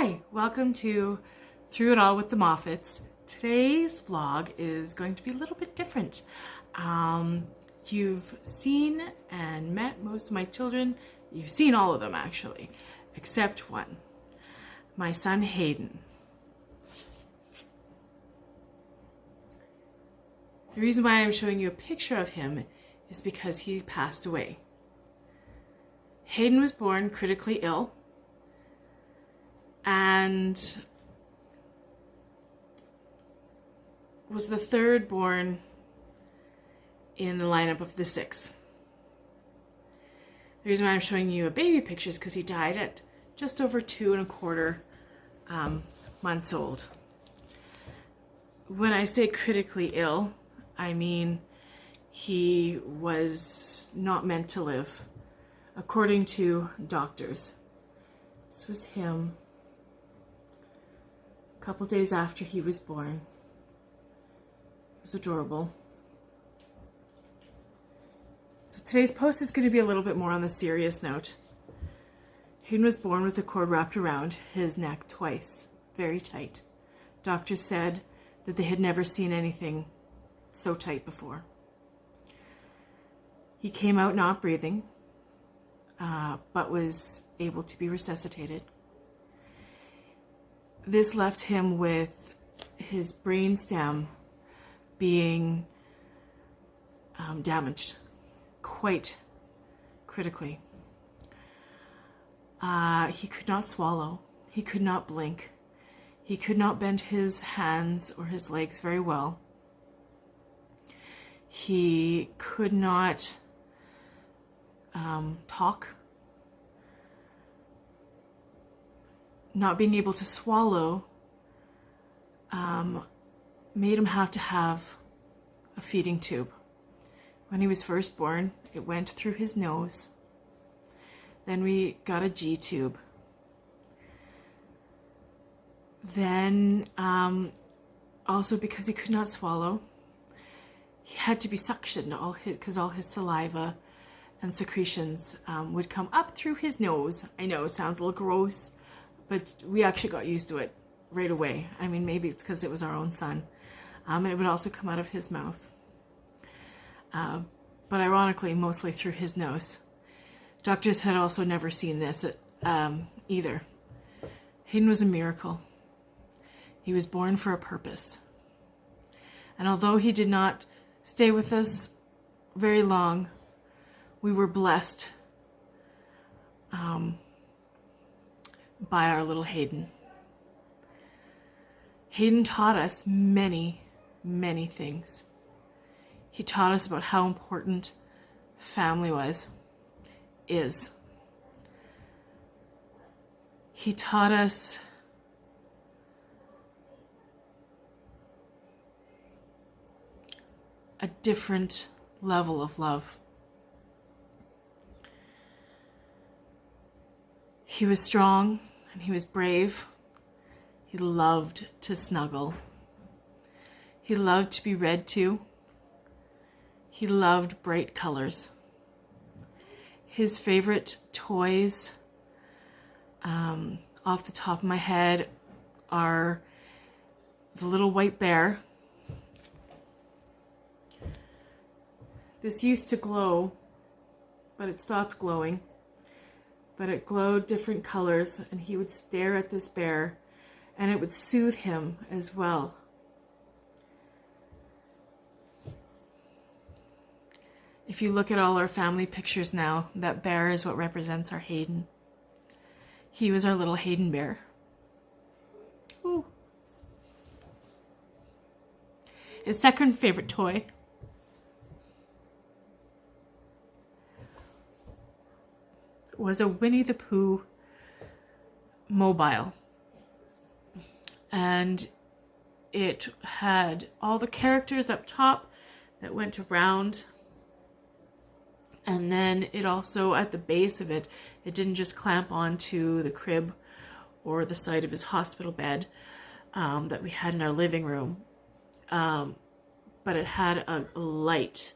Hi, welcome to Through It All with the Moffats. Today's vlog is going to be a little bit different. You've seen and met most of my children. You've seen all of them actually, except one. My son Hayden. The reason why I'm showing you a picture of him is because he passed away. Hayden was born critically ill and was the third born in the lineup of the 6. The reason why I'm showing you a baby picture is because he died at just over 2¼ months old. When I say critically ill, I mean he was not meant to live, according to doctors. This was him a couple days after he was born. It was adorable. So today's post is going to be a little bit more on the serious note. Hayden was born with a cord wrapped around his neck twice, very tight. Doctors said that they had never seen anything so tight before. He came out not breathing, but was able to be resuscitated. This left him with his brain stem being damaged quite critically. He could not swallow. He could not blink. He could not bend his hands or his legs very well. He could not talk. Not being able to swallow made him have to have a feeding tube. When he was first born, it went through his nose. Then we got a G tube. Then also because he could not swallow, he had to be suctioned because all his saliva and secretions would come up through his nose. I know it sounds a little gross, but we actually got used to it right away. I mean, maybe it's because it was our own son. And it would also come out of his mouth. But ironically, mostly through his nose. Doctors had also never seen this either. Hayden was a miracle. He was born for a purpose. And although he did not stay with us very long, we were blessed by our little Hayden. Hayden taught us many, many things. He taught us about how important family is. He taught us a different level of love. He was strong and he was brave. He loved to snuggle. He loved to be read to. He loved bright colors. His favorite toys, off the top of my head, are the little white bear. This used to glow, but it stopped glowing. But it glowed different colors, and he would stare at this bear, and it would soothe him as well. If you look at all our family pictures now, that bear is what represents our Hayden. He was our little Hayden bear. Ooh. His second favorite toy was a Winnie the Pooh mobile. And it had all the characters up top that went around. And then it also, at the base of it, it didn't just clamp onto the crib or the side of his hospital bed that we had in our living room. But it had a light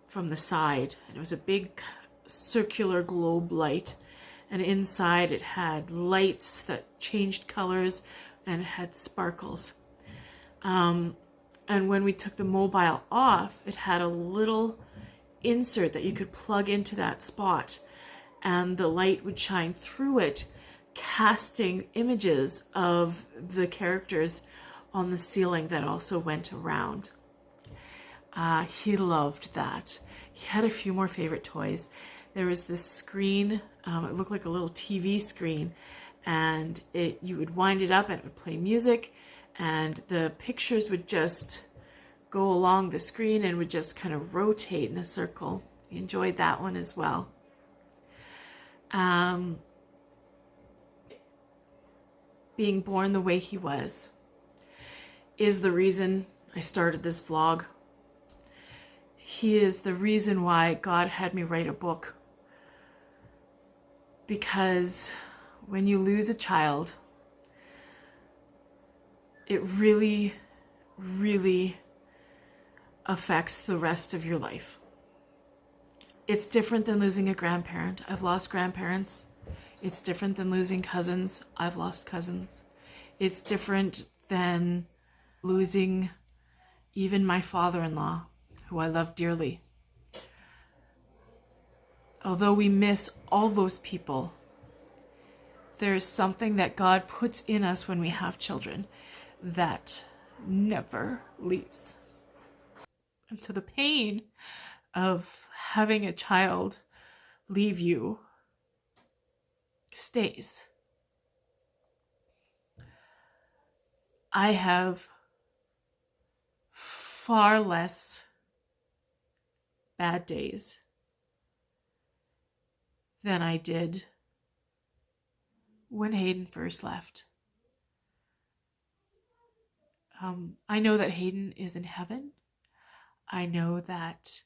from the side. And it was a big circular globe light. and inside it had lights that changed colors and it had sparkles. And when we took the mobile off, it had a little insert that you could plug into that spot, and the light would shine through it, casting images of the characters on the ceiling that also went around. He loved that. He had a few more favorite toys. There was this screen, it looked like a little TV screen, and you would wind it up and it would play music, and the pictures would just go along the screen and would just kind of rotate in a circle. He enjoyed that one as well. Being born the way he was is the reason I started this vlog. He is the reason why God had me write a book. Because when you lose a child, it really, really affects the rest of your life. It's different than losing a grandparent. I've lost grandparents. It's different than losing cousins. I've lost cousins. It's different than losing even my father-in-law, who I love dearly. Although we miss all those people, there's something that God puts in us when we have children that never leaves. And so the pain of having a child leave you stays. I have far less bad days than I did when Hayden first left. I know that Hayden is in heaven. I know that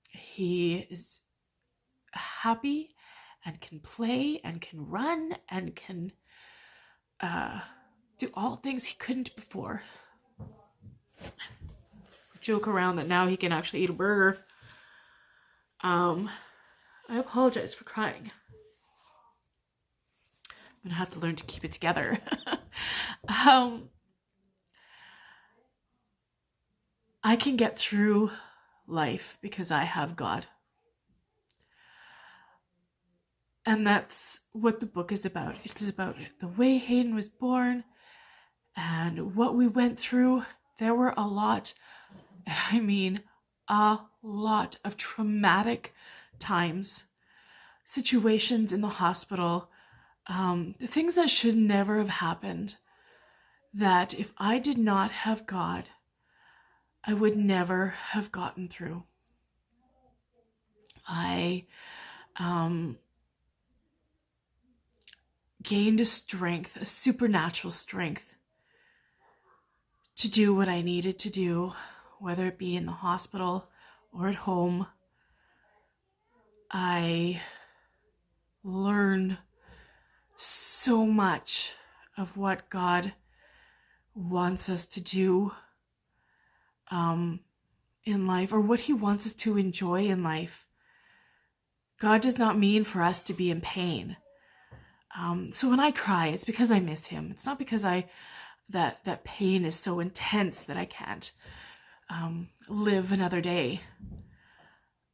he is happy and can play and can run and can do all things he couldn't before. Joke around that now he can actually eat a burger. I apologize for crying. I'm gonna have to learn to keep it together. I can get through life because I have God. And that's what the book is about. It's about the way Hayden was born and what we went through. There were a lot, and I mean a lot of traumatic times, situations in the hospital, things that should never have happened, that if I did not have God, I would never have gotten through. I gained a strength, a supernatural strength, to do what I needed to do, whether it be in the hospital or at home. I learned so much of what God wants us to do in life, or what he wants us to enjoy in life. God does not mean for us to be in pain. So when I cry, it's because I miss him. It's not because that pain is so intense that I can't live another day.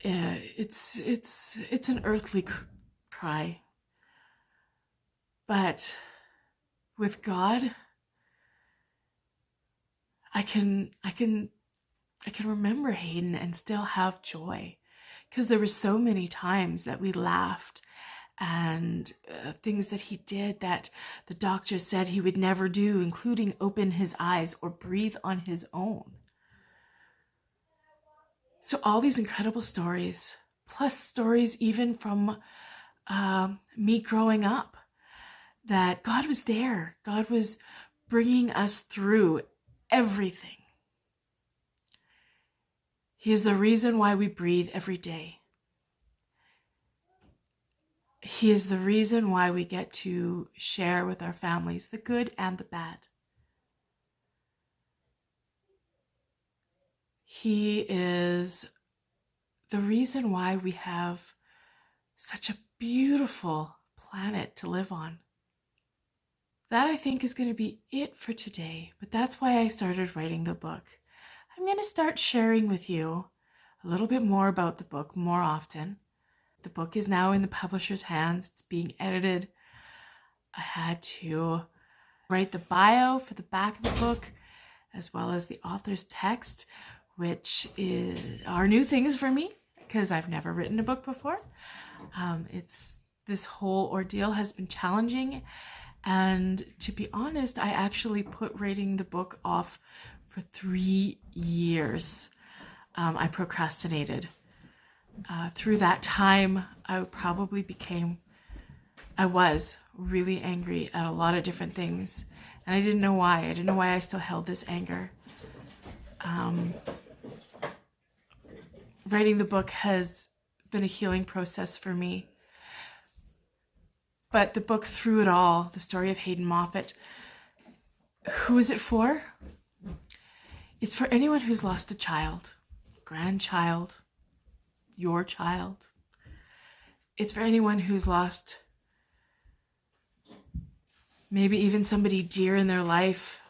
It's an earthly cry. But with God, I can remember Hayden and still have joy, because there were so many times that we laughed, and things that he did that the doctor said he would never do, including open his eyes or breathe on his own. So all these incredible stories, plus stories even from me growing up, that God was there. God was bringing us through everything. He is the reason why we breathe every day. He is the reason why we get to share with our families the good and the bad. He is the reason why we have such a beautiful planet to live on. That, I think, is going to be it for today, but that's why I started writing the book. I'm going to start sharing with you a little bit more about the book more often. The book is now in the publisher's hands. It's being edited. I had to write the bio for the back of the book, as well as the author's text, which are new things for me because I've never written a book before. This whole ordeal has been challenging, and to be honest, I actually put writing the book off for 3 years. I procrastinated. Through that time, I was really angry at a lot of different things, and I didn't know why. I didn't know why I still held this anger. Writing the book has been a healing process for me. But the book, through it all, the story of Hayden Moffat, who is it for? It's for anyone who's lost a child, grandchild, your child. It's for anyone who's lost maybe even somebody dear in their life,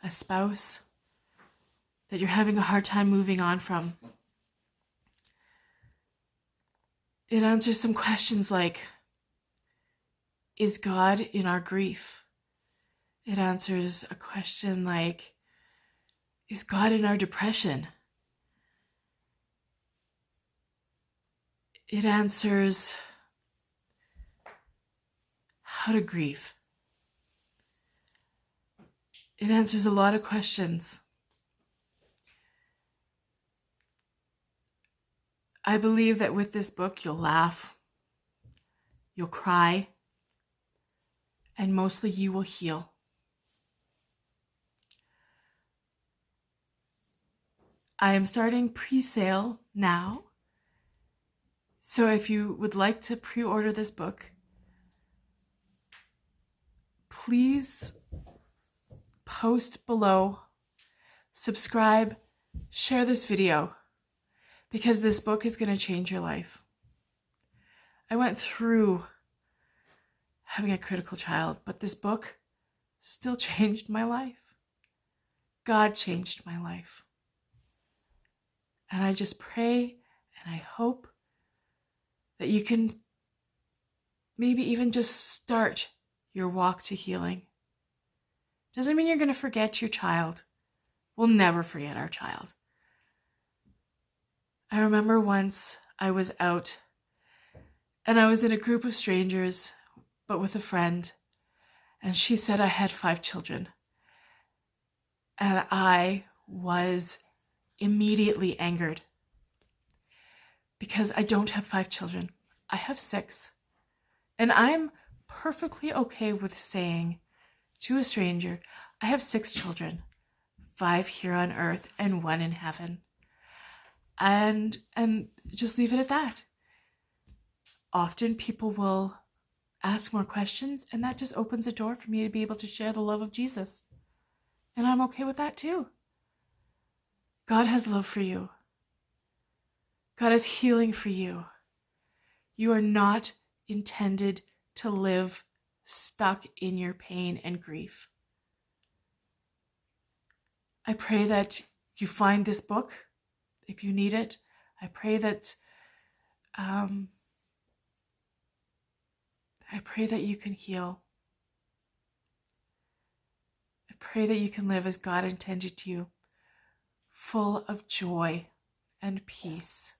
a spouse, that you're having a hard time moving on from. It answers some questions like, is God in our grief? It answers a question like, is God in our depression? It answers how to grieve. It answers a lot of questions. I believe that with this book, you'll laugh, you'll cry, and mostly you will heal. I am starting pre-sale now. So if you would like to pre-order this book, please post below, subscribe, share this video, because this book is going to change your life. I went through having a critical child, but this book still changed my life. God changed my life. And I just pray and I hope that you can maybe even just start your walk to healing. Doesn't mean you're going to forget your child. We'll never forget our child. I remember once I was out and I was in a group of strangers, but with a friend, and she said I had 5 children. And I was immediately angered because I don't have 5 children. I have 6. And I'm perfectly okay with saying to a stranger, I have 6 children, 5 here on earth and 1 in heaven. And just leave it at that. Often people will ask more questions, and that just opens a door for me to be able to share the love of Jesus. And I'm okay with that too. God has love for you. God has healing for you. You are not intended to live stuck in your pain and grief. I pray that you find this book if you need it. I pray that you can heal. I pray that you can live as God intended you, full of joy and peace.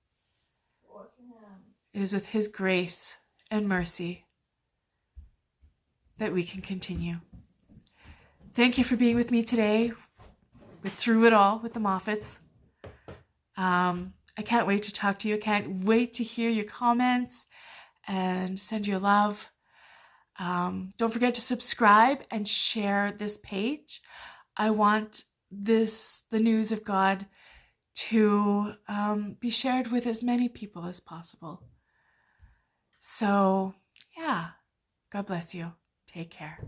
It is with His grace and mercy that we can continue. Thank you for being with me today, through it all with the Moffats. I can't wait to talk to you. I can't wait to hear your comments and send your love. Don't forget to subscribe and share this page. I want the news of God to be shared with as many people as possible. So, yeah, God bless you. Take care.